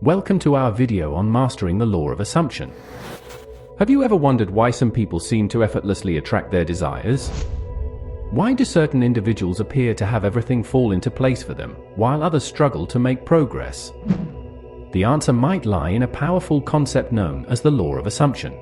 Welcome to our video on mastering the law of assumption. Have you ever wondered why some people seem to effortlessly attract their desires? Why do certain individuals appear to have everything fall into place for them, while others struggle to make progress? The answer might lie in a powerful concept known as the law of assumption.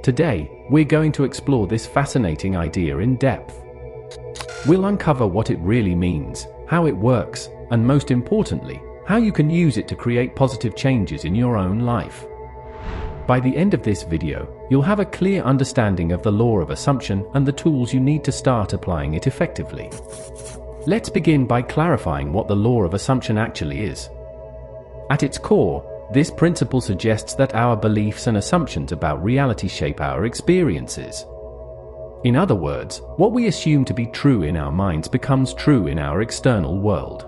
Today, we're going to explore this fascinating idea in depth. We'll uncover what it really means, how it works, and most importantly, how you can use it to create positive changes in your own life. By the end of this video, you'll have a clear understanding of the law of assumption and the tools you need to start applying it effectively. Let's begin by clarifying what the law of assumption actually is. At its core, this principle suggests that our beliefs and assumptions about reality shape our experiences. In other words, what we assume to be true in our minds becomes true in our external world.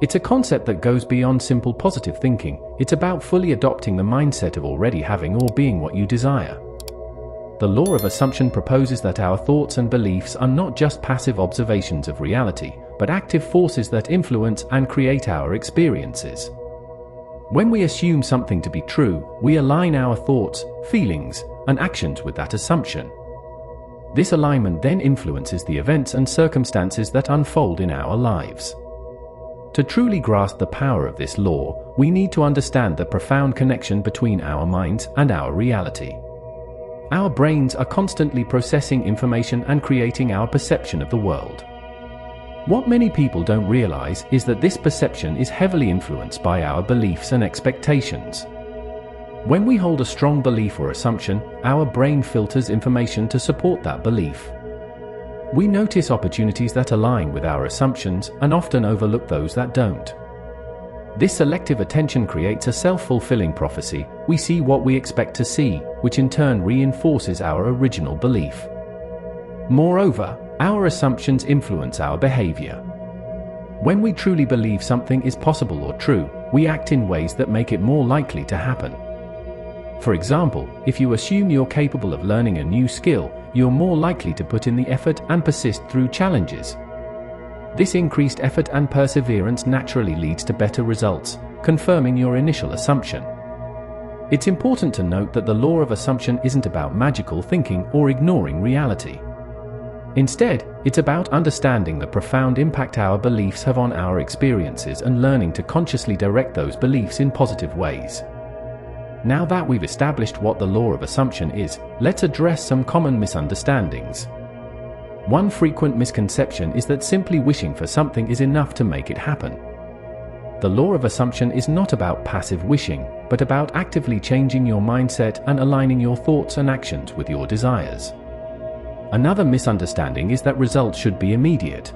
It's a concept that goes beyond simple positive thinking. It's about fully adopting the mindset of already having or being what you desire. The law of assumption proposes that our thoughts and beliefs are not just passive observations of reality, but active forces that influence and create our experiences. When we assume something to be true, we align our thoughts, feelings, and actions with that assumption. This alignment then influences the events and circumstances that unfold in our lives. To truly grasp the power of this law, we need to understand the profound connection between our minds and our reality. Our brains are constantly processing information and creating our perception of the world. What many people don't realize is that this perception is heavily influenced by our beliefs and expectations. When we hold a strong belief or assumption, our brain filters information to support that belief. We notice opportunities that align with our assumptions and often overlook those that don't. This selective attention creates a self-fulfilling prophecy. We see what we expect to see, which in turn reinforces our original belief. Moreover, our assumptions influence our behavior. When we truly believe something is possible or true, we act in ways that make it more likely to happen. For example, if you assume you're capable of learning a new skill, you're more likely to put in the effort and persist through challenges. This increased effort and perseverance naturally leads to better results, confirming your initial assumption. It's important to note that the law of assumption isn't about magical thinking or ignoring reality. Instead, it's about understanding the profound impact our beliefs have on our experiences and learning to consciously direct those beliefs in positive ways. Now that we've established what the law of assumption is, let's address some common misunderstandings. One frequent misconception is that simply wishing for something is enough to make it happen. The law of assumption is not about passive wishing, but about actively changing your mindset and aligning your thoughts and actions with your desires. Another misunderstanding is that results should be immediate.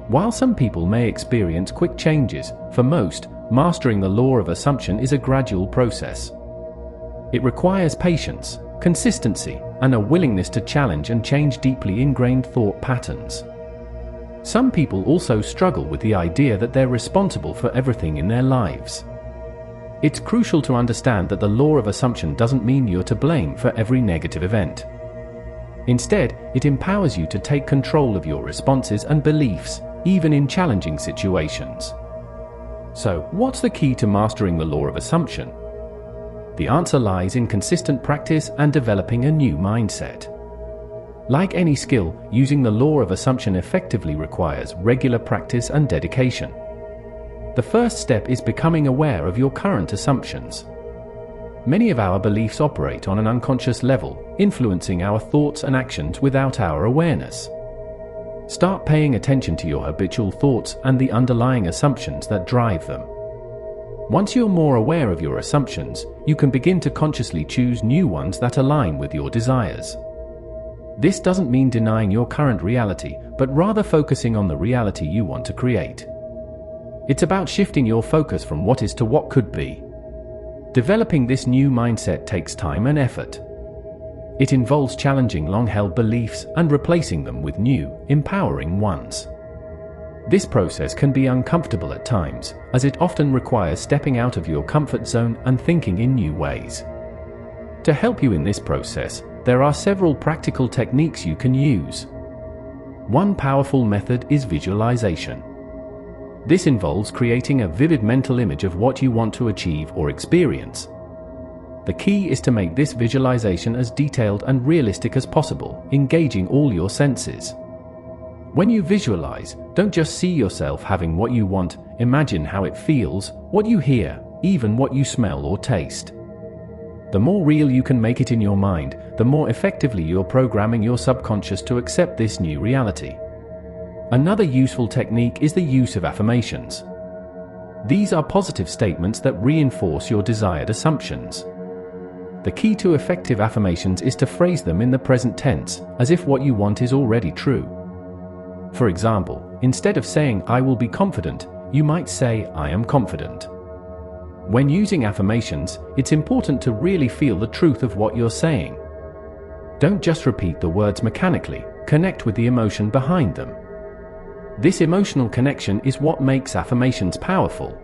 While some people may experience quick changes, for most, mastering the law of assumption is a gradual process. It requires patience, consistency, and a willingness to challenge and change deeply ingrained thought patterns. Some people also struggle with the idea that they're responsible for everything in their lives. It's crucial to understand that the law of assumption doesn't mean you're to blame for every negative event. Instead, it empowers you to take control of your responses and beliefs, even in challenging situations. So, what's the key to mastering the law of assumption? The answer lies in consistent practice and developing a new mindset. Like any skill, using the law of assumption effectively requires regular practice and dedication. The first step is becoming aware of your current assumptions. Many of our beliefs operate on an unconscious level, influencing our thoughts and actions without our awareness. Start paying attention to your habitual thoughts and the underlying assumptions that drive them. Once you're more aware of your assumptions, you can begin to consciously choose new ones that align with your desires. This doesn't mean denying your current reality, but rather focusing on the reality you want to create. It's about shifting your focus from what is to what could be. Developing this new mindset takes time and effort. It involves challenging long-held beliefs and replacing them with new, empowering ones. This process can be uncomfortable at times, as it often requires stepping out of your comfort zone and thinking in new ways. To help you in this process, there are several practical techniques you can use. One powerful method is visualization. This involves creating a vivid mental image of what you want to achieve or experience. The key is to make this visualization as detailed and realistic as possible, engaging all your senses. When you visualize, don't just see yourself having what you want, imagine how it feels, what you hear, even what you smell or taste. The more real you can make it in your mind, the more effectively you're programming your subconscious to accept this new reality. Another useful technique is the use of affirmations. These are positive statements that reinforce your desired assumptions. The key to effective affirmations is to phrase them in the present tense, as if what you want is already true. For example, instead of saying, "I will be confident," you might say, "I am confident." When using affirmations, it's important to really feel the truth of what you're saying. Don't just repeat the words mechanically, connect with the emotion behind them. This emotional connection is what makes affirmations powerful.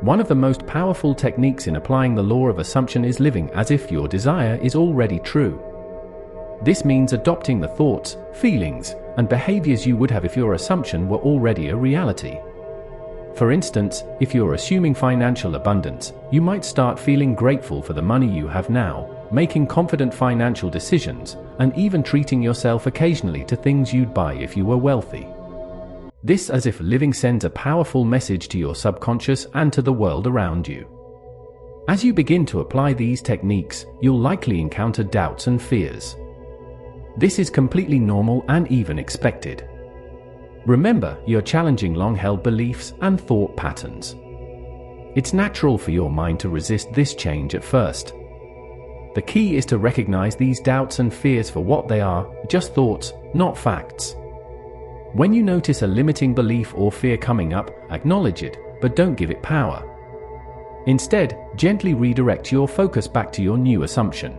One of the most powerful techniques in applying the law of assumption is living as if your desire is already true. This means adopting the thoughts, feelings, and behaviors you would have if your assumption were already a reality. For instance, if you're assuming financial abundance, you might start feeling grateful for the money you have now, making confident financial decisions, and even treating yourself occasionally to things you'd buy if you were wealthy. This as if living sends a powerful message to your subconscious and to the world around you. As you begin to apply these techniques, you'll likely encounter doubts and fears. This is completely normal and even expected. Remember, you're challenging long-held beliefs and thought patterns. It's natural for your mind to resist this change at first. The key is to recognize these doubts and fears for what they are, just thoughts, not facts. When you notice a limiting belief or fear coming up, acknowledge it, but don't give it power. Instead, gently redirect your focus back to your new assumption.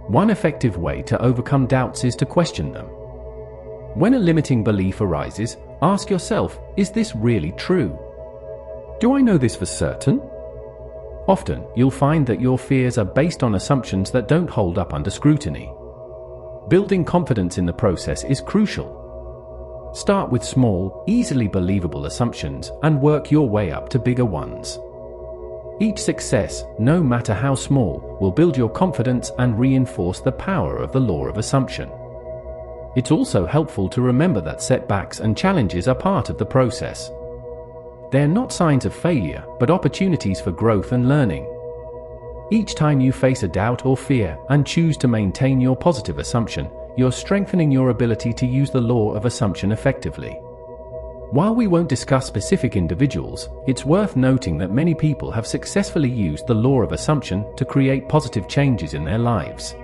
One effective way to overcome doubts is to question them. When a limiting belief arises, ask yourself, is this really true? Do I know this for certain? Often, you'll find that your fears are based on assumptions that don't hold up under scrutiny. Building confidence in the process is crucial. Start with small, easily believable assumptions and work your way up to bigger ones. Each success, no matter how small, will build your confidence and reinforce the power of the law of assumption. It's also helpful to remember that setbacks and challenges are part of the process. They're not signs of failure, but opportunities for growth and learning. Each time you face a doubt or fear and choose to maintain your positive assumption, you're strengthening your ability to use the law of assumption effectively. While we won't discuss specific individuals, it's worth noting that many people have successfully used the law of assumption to create positive changes in their lives.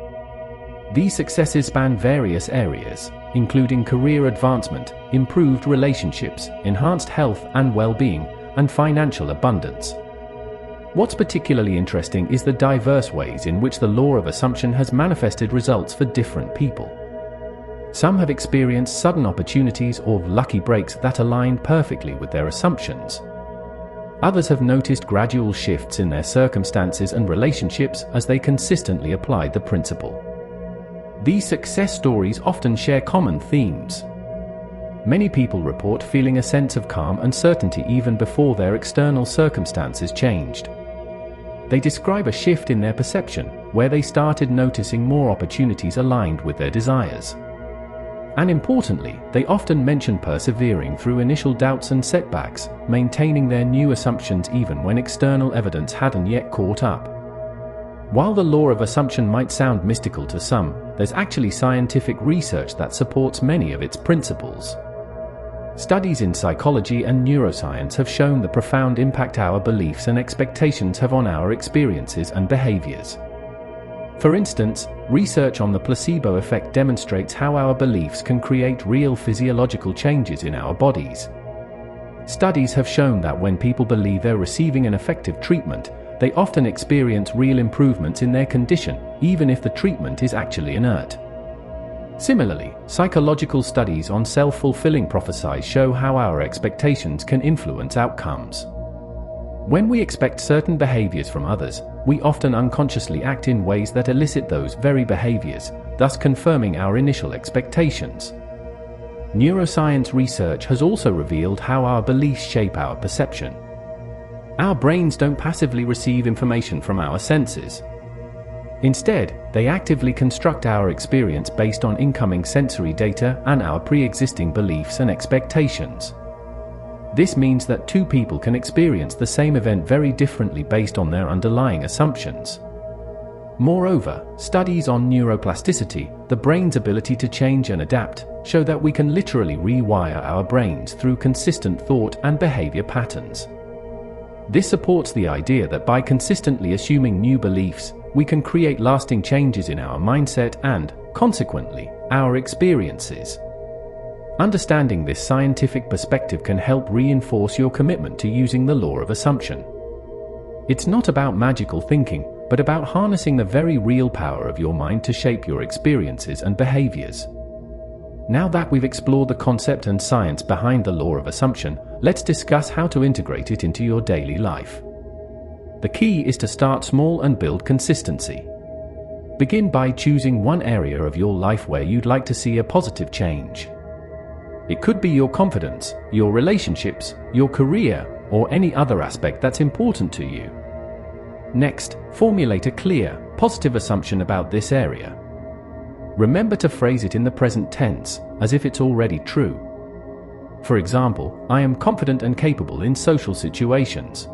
These successes span various areas, including career advancement, improved relationships, enhanced health and well-being, and financial abundance. What's particularly interesting is the diverse ways in which the law of assumption has manifested results for different people. Some have experienced sudden opportunities or lucky breaks that aligned perfectly with their assumptions. Others have noticed gradual shifts in their circumstances and relationships as they consistently applied the principle. These success stories often share common themes. Many people report feeling a sense of calm and certainty even before their external circumstances changed. They describe a shift in their perception, where they started noticing more opportunities aligned with their desires. And importantly, they often mention persevering through initial doubts and setbacks, maintaining their new assumptions even when external evidence hadn't yet caught up. While the law of assumption might sound mystical to some, there's actually scientific research that supports many of its principles. Studies in psychology and neuroscience have shown the profound impact our beliefs and expectations have on our experiences and behaviors. For instance, research on the placebo effect demonstrates how our beliefs can create real physiological changes in our bodies. Studies have shown that when people believe they're receiving an effective treatment, they often experience real improvements in their condition, even if the treatment is actually inert. Similarly, psychological studies on self-fulfilling prophecies show how our expectations can influence outcomes. When we expect certain behaviors from others, we often unconsciously act in ways that elicit those very behaviors, thus confirming our initial expectations. Neuroscience research has also revealed how our beliefs shape our perception. Our brains don't passively receive information from our senses. Instead, they actively construct our experience based on incoming sensory data and our pre-existing beliefs and expectations. This means that two people can experience the same event very differently based on their underlying assumptions. Moreover, studies on neuroplasticity, the brain's ability to change and adapt, show that we can literally rewire our brains through consistent thought and behavior patterns. This supports the idea that by consistently assuming new beliefs, we can create lasting changes in our mindset and, consequently, our experiences. Understanding this scientific perspective can help reinforce your commitment to using the law of assumption. It's not about magical thinking, but about harnessing the very real power of your mind to shape your experiences and behaviors. Now that we've explored the concept and science behind the law of assumption, let's discuss how to integrate it into your daily life. The key is to start small and build consistency. Begin by choosing one area of your life where you'd like to see a positive change. It could be your confidence, your relationships, your career, or any other aspect that's important to you. Next, formulate a clear, positive assumption about this area. Remember to phrase it in the present tense, as if it's already true. For example, I am confident and capable in social situations.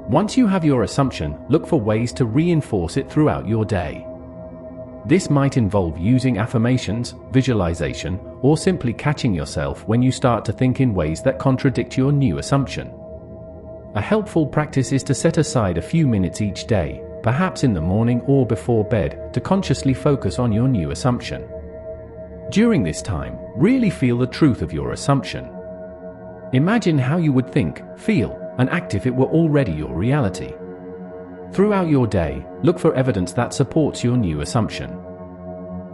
Once you have your assumption, look for ways to reinforce it throughout your day. This might involve using affirmations, visualization, or simply catching yourself when you start to think in ways that contradict your new assumption. A helpful practice is to set aside a few minutes each day, perhaps in the morning or before bed, to consciously focus on your new assumption. During this time, really feel the truth of your assumption. Imagine how you would think, feel, and act if it were already your reality. Throughout your day, look for evidence that supports your new assumption.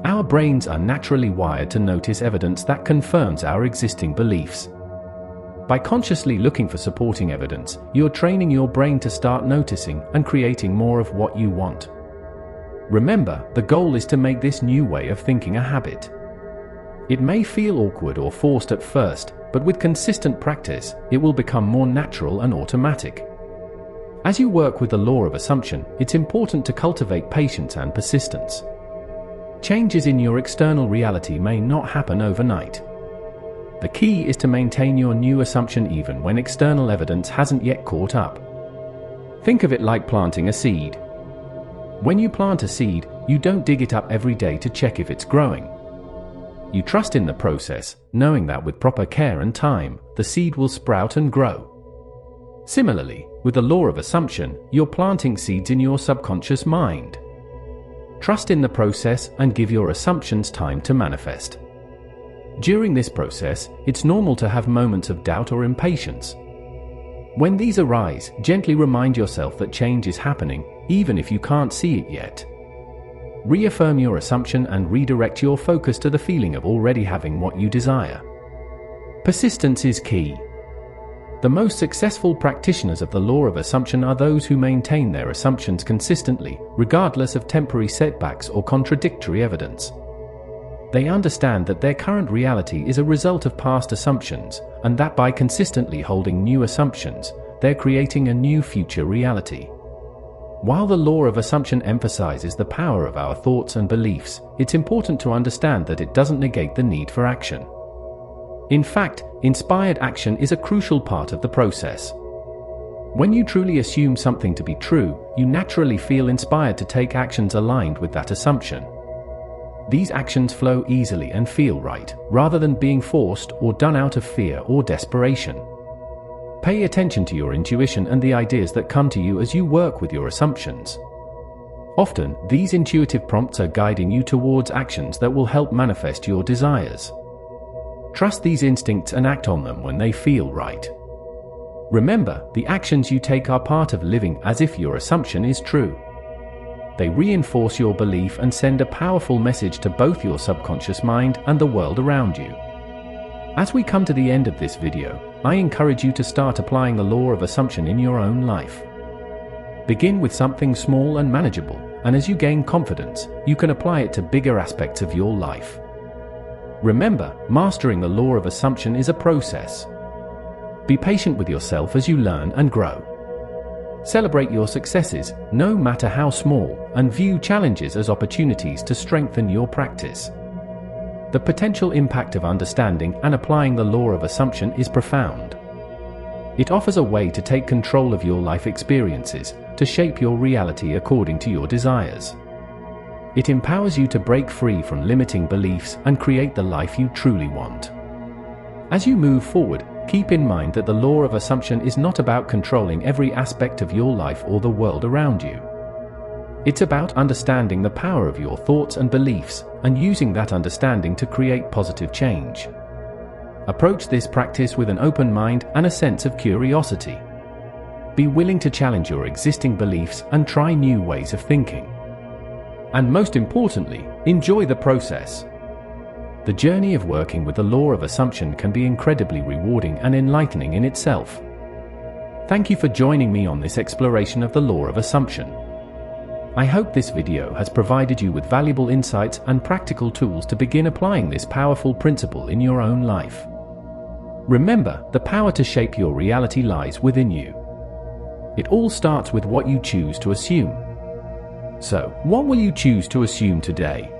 Our brains are naturally wired to notice evidence that confirms our existing beliefs. By consciously looking for supporting evidence, you're training your brain to start noticing and creating more of what you want. Remember, the goal is to make this new way of thinking a habit. It may feel awkward or forced at first, but with consistent practice, it will become more natural and automatic. As you work with the law of assumption, it's important to cultivate patience and persistence. Changes in your external reality may not happen overnight. The key is to maintain your new assumption even when external evidence hasn't yet caught up. Think of it like planting a seed. When you plant a seed, you don't dig it up every day to check if it's growing. You trust in the process, knowing that with proper care and time, the seed will sprout and grow. Similarly, with the law of assumption, you're planting seeds in your subconscious mind. Trust in the process and give your assumptions time to manifest. During this process, it's normal to have moments of doubt or impatience. When these arise, gently remind yourself that change is happening, even if you can't see it yet. Reaffirm your assumption and redirect your focus to the feeling of already having what you desire. Persistence is key. The most successful practitioners of the law of assumption are those who maintain their assumptions consistently, regardless of temporary setbacks or contradictory evidence. They understand that their current reality is a result of past assumptions, and that by consistently holding new assumptions, they're creating a new future reality. While the law of assumption emphasizes the power of our thoughts and beliefs, it's important to understand that it doesn't negate the need for action. In fact, inspired action is a crucial part of the process. When you truly assume something to be true, you naturally feel inspired to take actions aligned with that assumption. These actions flow easily and feel right, rather than being forced or done out of fear or desperation. Pay attention to your intuition and the ideas that come to you as you work with your assumptions. Often, these intuitive prompts are guiding you towards actions that will help manifest your desires. Trust these instincts and act on them when they feel right. Remember, the actions you take are part of living as if your assumption is true. They reinforce your belief and send a powerful message to both your subconscious mind and the world around you. As we come to the end of this video, I encourage you to start applying the law of assumption in your own life. Begin with something small and manageable, and as you gain confidence, you can apply it to bigger aspects of your life. Remember, mastering the law of assumption is a process. Be patient with yourself as you learn and grow. Celebrate your successes, no matter how small, and view challenges as opportunities to strengthen your practice. The potential impact of understanding and applying the law of assumption is profound. It offers a way to take control of your life experiences, to shape your reality according to your desires. It empowers you to break free from limiting beliefs and create the life you truly want. As you move forward, keep in mind that the law of assumption is not about controlling every aspect of your life or the world around you. It's about understanding the power of your thoughts and beliefs, and using that understanding to create positive change. Approach this practice with an open mind and a sense of curiosity. Be willing to challenge your existing beliefs and try new ways of thinking. And most importantly, enjoy the process. The journey of working with the law of assumption can be incredibly rewarding and enlightening in itself. Thank you for joining me on this exploration of the law of assumption. I hope this video has provided you with valuable insights and practical tools to begin applying this powerful principle in your own life. Remember, the power to shape your reality lies within you. It all starts with what you choose to assume. So, what will you choose to assume today?